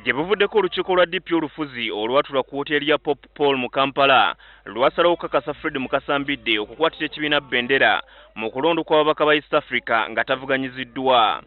gye buvuddeko olukiiko lwa DP olufuzi olwatula ku woteeri ya Pop Paul mu Kampala lwasalawo okukakasa Fred Mukasambidde okukwatira ekibiina Bendera mu kulonda kw'ababaka ba East Africa nga tavuganyiziddwa.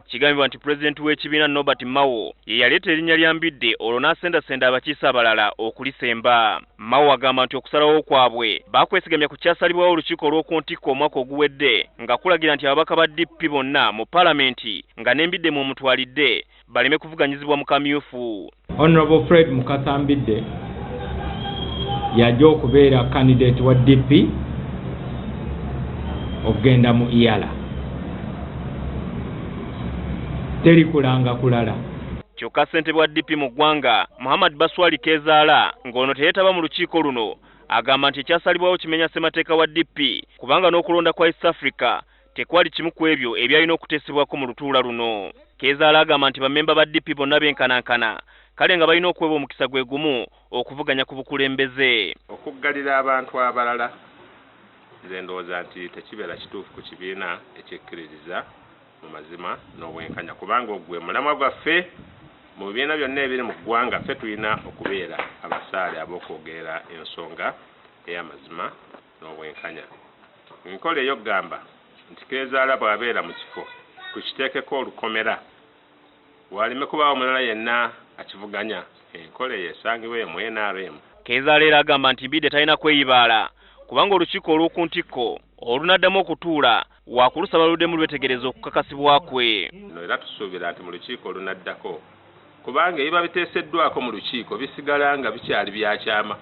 Kigambibwa nti pulezidenti w'ekibiina Norbert Mao ye yaleeta erinnya lya Mbidde olwo n'asendasenda abakiise abalala okulisemba. Mao agamba nti okusalawo kwabwe baakwesigamya ku kyasalibwawo olukiiko olw'oku ntikko omwaka oguwedde nga kulagira nti ababaka ba DP bonna mu paalamenti nga n'Embidde mu mutwalidde baleme kuvuganyizibwa mu kamyufu. Honorable Fred Mukasambidde yajja okubeera candidate wa DP okugenda mu IALA. Teri kulanga kulala. Kyokka ssentebe wa DP mu ggwanga Muhammad Baswali Kezaala ng'ono teyeetaba mu lukiiko luno agamba nti ekyasalibwawo kimenya ssemateeka wa DP kubanga n'okulonda kwa East Africa tekwali kimu ku ebyo ebyalina okuteesebwako mu lutuula luno. Kezaala agamba nti bammemba ba DP bonna benkanankana kale nga balina okuweebwa omukisa gwe gumu okuvuganya ku bukulembeze. Okuggalira abantu abalala nze ndowooza nti tekibeera kituufu ku kibiina ekyekkiririza mu mazima n'obwenkanya kubanga ogwe mulamwa gwaffe mu bibiina byonna ebiri mu ggwanga ffe tulina okubeera abasaale ab'okwogera ensonga ey'amazima n'obwenkanya. Enkola eyo gamba nti Kezaala bw'abeera mu kifo tukiteekeko olukomera waleme kubaawo mulala yenna akivuganya enkola eyo esangibwe mu NRM. Kezaala era agamba nti Mbidde talina kweyibaala kubanga olukiiko olw'oku ntikko olunaddamu okutuula waakulusaba luddemu lwetegereza okukakasibwa kwe. No era tusuubira nti mu lukiiko lunaddako kubanga ebiba biteeseddwako mu lukiiko bisigala nga bikyali byakyama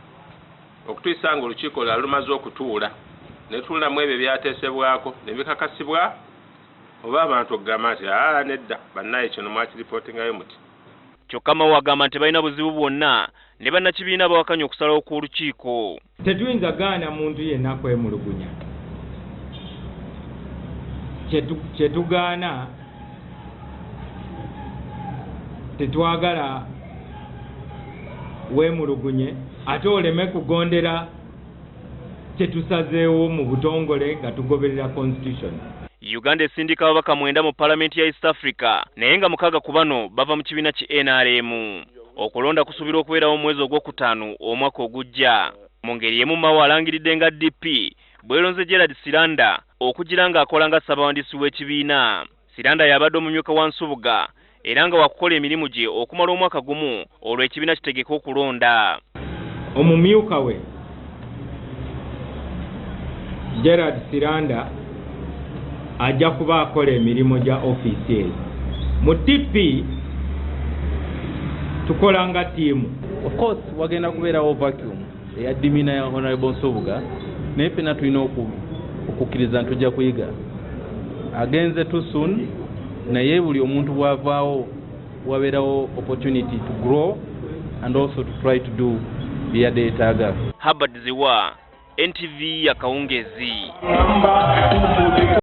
okutuyisa nga olukiiko lwali lumaze okutuula ne tuulamu ebyo byateesebwako ne bikakasibwa oba abantu okugamba nti nedda bannaye kino mwakiripootingayo muti. Kyokka Mao agamba nti balina buzibu bwonna ne bannakibiina bawakanya okusalawo kw'olukiiko. Tetuyinza gaana muntu yenna kwemulugunya. Kyetugaana tetwagala weemulugunye ate oleme kugondera kyetusazeewo mu butongole nga tugoberera constitution. Uganda esindika ababaka 9 mu paalamenti ya East Africa naye nga 6 ku bano bava mu kibiina ki NRM. Okulonda kusuubirwa okubeerawo omwezi ogwokutaano omwaka ogujja. Mu ngeri emu Mao alangiridde nga DP bwelonze Gerald Siranda okugira nga akola nga ssabawandiisi w'ekibiina. Siranda yabadde omumyuka wa Nsubuga era nga wakukola emirimu gye okumala omwaka gumu olwo ekibiina kitegeka okulonda. Omumyuka we Gerald Siranda ajja kuba akola emirimu gya ofiisi ye. Mu DP tukola nga ttiimu. Of course wagenda kubeerawo vacuum eya dimina ya Honorable Nsubuga naye ffenna tulina okukkiriza nti tujja kuyiga. Agenze too soon naye buli omuntu bw'avaawo wabeerawo opportunity to grow and also to try to do byadde yeetaaga. Habad Ziwa, NTV ya Kawungezi.